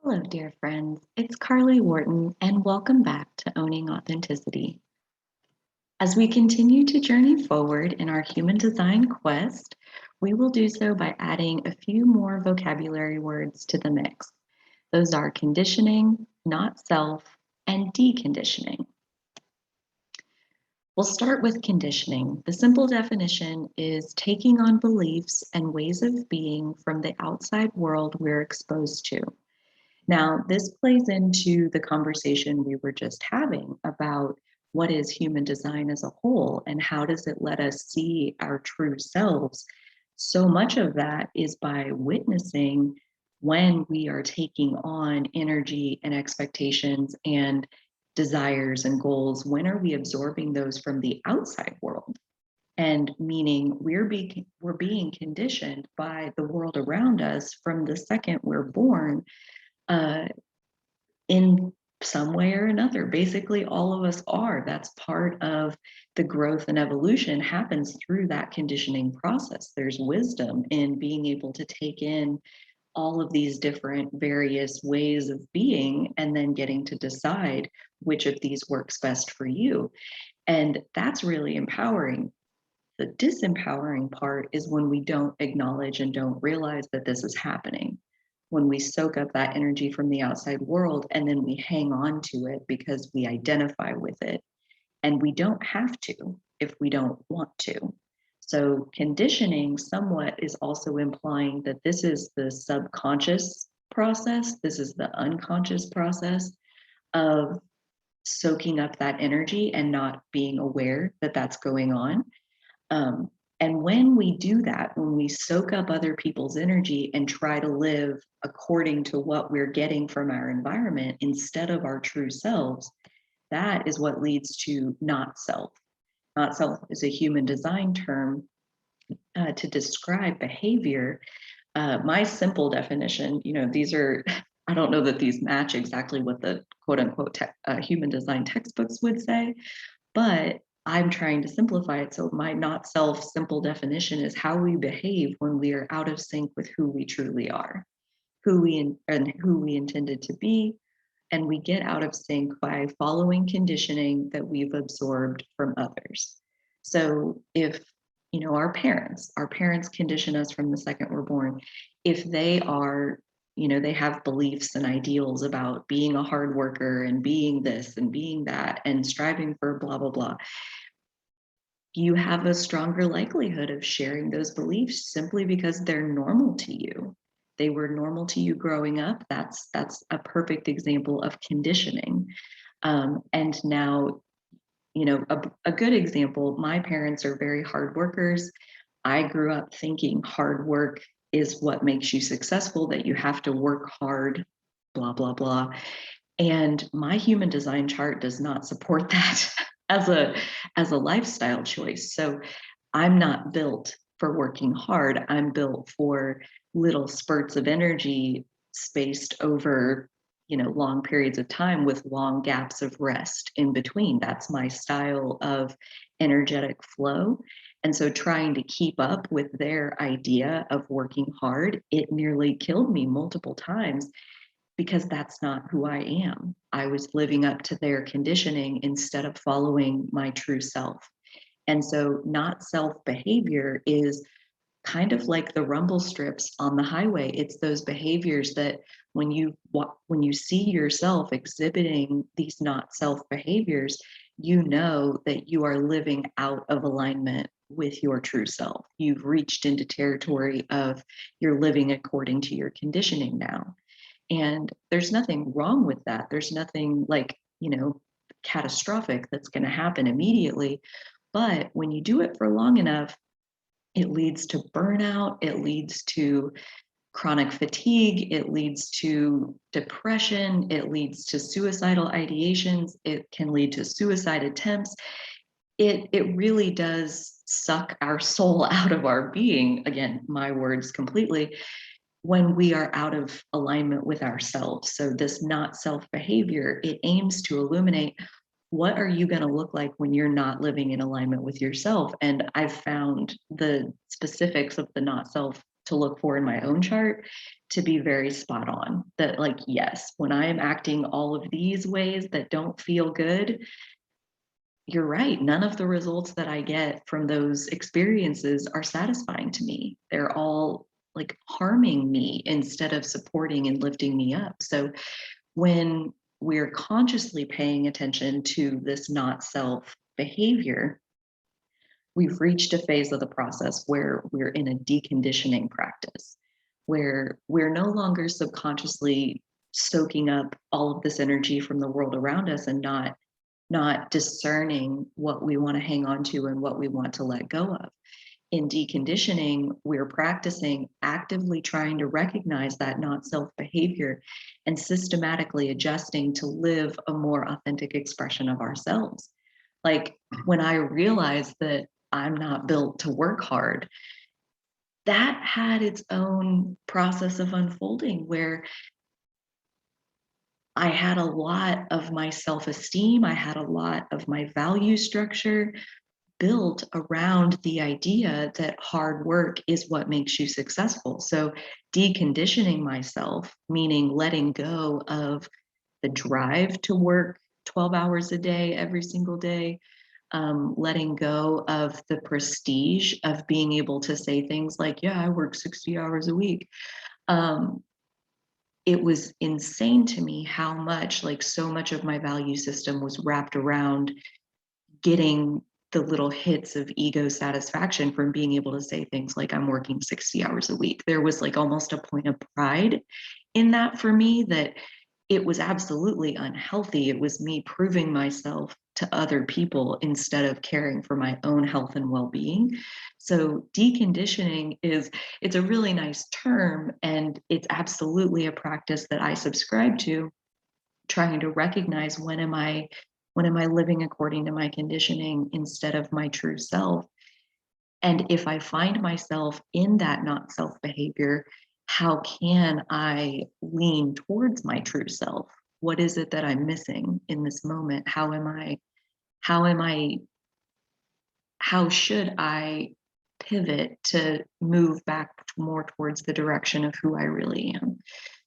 Hello, dear friends. It's Carly Whorton, and welcome back to Owning Authenticity. As we continue to journey forward in our human design quest, we will do so by adding a few more vocabulary words to the mix. Those are conditioning, not self, and deconditioning. We'll start with conditioning. The simple definition is taking on beliefs and ways of being from the outside world we're exposed to. Now, this plays into the conversation we were just having about what is human design as a whole and how does it let us see our true selves. So much of that is by witnessing when we are taking on energy and expectations and desires and goals. When are we absorbing those from the outside world? And meaning we're being conditioned by the world around us from the second we're born, uh, in some way or another. Basically, all of us are. That's part of the growth and evolution happens through that conditioning process. There's wisdom in being able to take in all of these different various ways of being and then getting to decide which of these works best for you. And that's really empowering. The disempowering part is when we don't acknowledge and don't realize that this is happening. When we soak up that energy from the outside world and then we hang on to it because we identify with it. And we don't have to if we don't want to. So, conditioning somewhat is also implying that this is the subconscious process, this is the unconscious process of soaking up that energy and not being aware that that's going on. And when we do that, when we soak up other people's energy and try to live according to what we're getting from our environment instead of our true selves, that is what leads to not self. Not self is a human design term to describe behavior. My simple definition, these are, I don't know that these match exactly what the quote unquote human design textbooks would say, but I'm trying to simplify it. So my not self simple definition is how we behave when we are out of sync with who we truly are, who we intended to be. And we get out of sync by following conditioning that we've absorbed from others. So if our parents condition us from the second we're born. If they are, they have beliefs and ideals about being a hard worker and being this and being that and striving for blah, blah, blah, you have a stronger likelihood of sharing those beliefs simply because they're normal to you. They were normal to you growing up. That's a perfect example of conditioning. And now, a good example, my parents are very hard workers. I grew up thinking hard work is what makes you successful, that you have to work hard, blah, blah, blah. And my human design chart does not support that as a lifestyle choice. So I'm not built for working hard. I'm built for little spurts of energy spaced over, long periods of time with long gaps of rest in between. That's my style of energetic flow. And so trying to keep up with their idea of working hard, it nearly killed me multiple times because that's not who I am. I was living up to their conditioning instead of following my true self. And so, not self behavior is kind of like the rumble strips on the highway. It's those behaviors that when you see yourself exhibiting these not self behaviors, you know that you are living out of alignment with your true self. You've reached into territory of you're living according to your conditioning now. And there's nothing wrong with that. There's nothing like, catastrophic that's going to happen immediately. But when you do it for long enough, it leads to burnout, it leads to chronic fatigue, it leads to depression, it leads to suicidal ideations, it can lead to suicide attempts. It really does suck our soul out of our being. Again, my words completely, when we are out of alignment with ourselves. So this not self behavior, it aims to illuminate what are you going to look like when you're not living in alignment with yourself. And I've found the specifics of the not self to look for in my own chart to be very spot on. That, like, yes, when I am acting all of these ways that don't feel good, you're right. None of the results that I get from those experiences are satisfying to me. They're all like harming me instead of supporting and lifting me up. So when we're consciously paying attention to this not self behavior, we've reached a phase of the process where we're in a deconditioning practice, where we're no longer subconsciously soaking up all of this energy from the world around us and not discerning what we want to hang on to and what we want to let go of. In deconditioning, we're practicing actively trying to recognize that not self behavior and systematically adjusting to live a more authentic expression of ourselves. Like, when I realized that I'm not built to work hard, that had its own process of unfolding where I had a lot of my self esteem, I had a lot of my value structure built around the idea that hard work is what makes you successful. So, deconditioning myself, meaning letting go of the drive to work 12 hours a day, every single day, letting go of the prestige of being able to say things like, yeah, I work 60 hours a week. Um, it was insane to me how much, like, so much of my value system was wrapped around getting the little hits of ego satisfaction from being able to say things like, I'm working 60 hours a week. There was like almost a point of pride in that for me, that it was absolutely unhealthy. It was me proving myself to other people instead of caring for my own health and well-being. So deconditioning it's a really nice term, and it's absolutely a practice that I subscribe to, trying to recognize when am I living according to my conditioning instead of my true self. And if I find myself in that not self behavior, how can I lean towards my true self? What is it that I'm missing in this moment? How am I how should I pivot to move back more towards the direction of who I really am?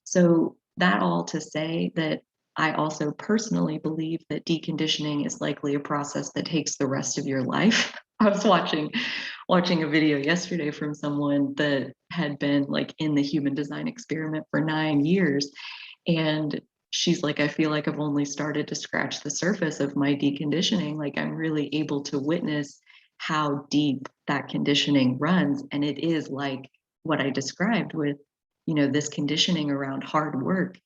So, that all to say that I also personally believe that deconditioning is likely a process that takes the rest of your life. I was watching a video yesterday from someone that had been like in the human design experiment for 9 years, and she's like, I feel like I've only started to scratch the surface of my deconditioning. Like, I'm really able to witness how deep that conditioning runs. And it is like what I described with, this conditioning around hard work.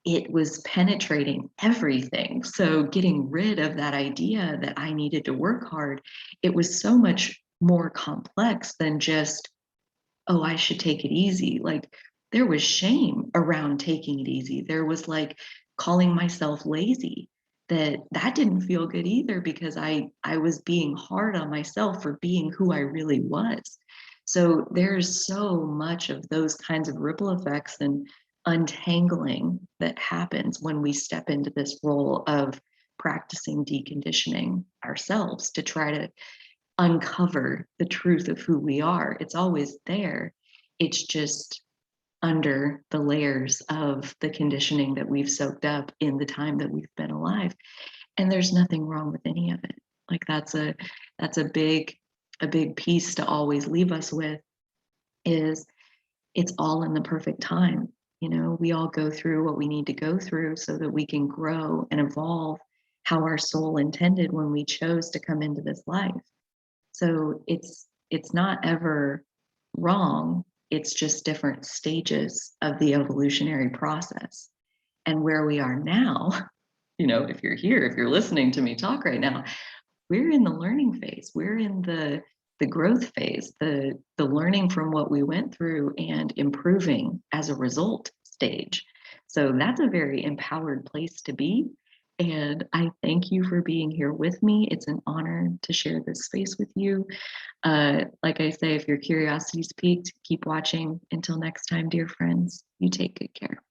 It was penetrating everything. So getting rid of that idea that I needed to work hard, it was so much more complex than just, oh, I should take it easy. Like, there was shame around taking it easy. There was like calling myself lazy. That didn't feel good either, because I was being hard on myself for being who I really was. So there's so much of those kinds of ripple effects and untangling that happens when we step into this role of practicing deconditioning ourselves to try to uncover the truth of who we are. It's always there. It's just under the layers of the conditioning that we've soaked up in the time that we've been alive. And there's nothing wrong with any of it. Like, that's a big piece to always leave us with, is it's all in the perfect time. We all go through what we need to go through so that we can grow and evolve how our soul intended when we chose to come into this life. So it's not ever wrong. It's just different stages of the evolutionary process. And where we are now, if you're here, if you're listening to me talk right now, we're in the learning phase. We're in the growth phase, the learning from what we went through and improving as a result stage. So that's a very empowered place to be. And I thank you for being here with me. It's an honor to share this space with you. Like I say, if your curiosity's piqued, keep watching. Until next time, dear friends, you take good care.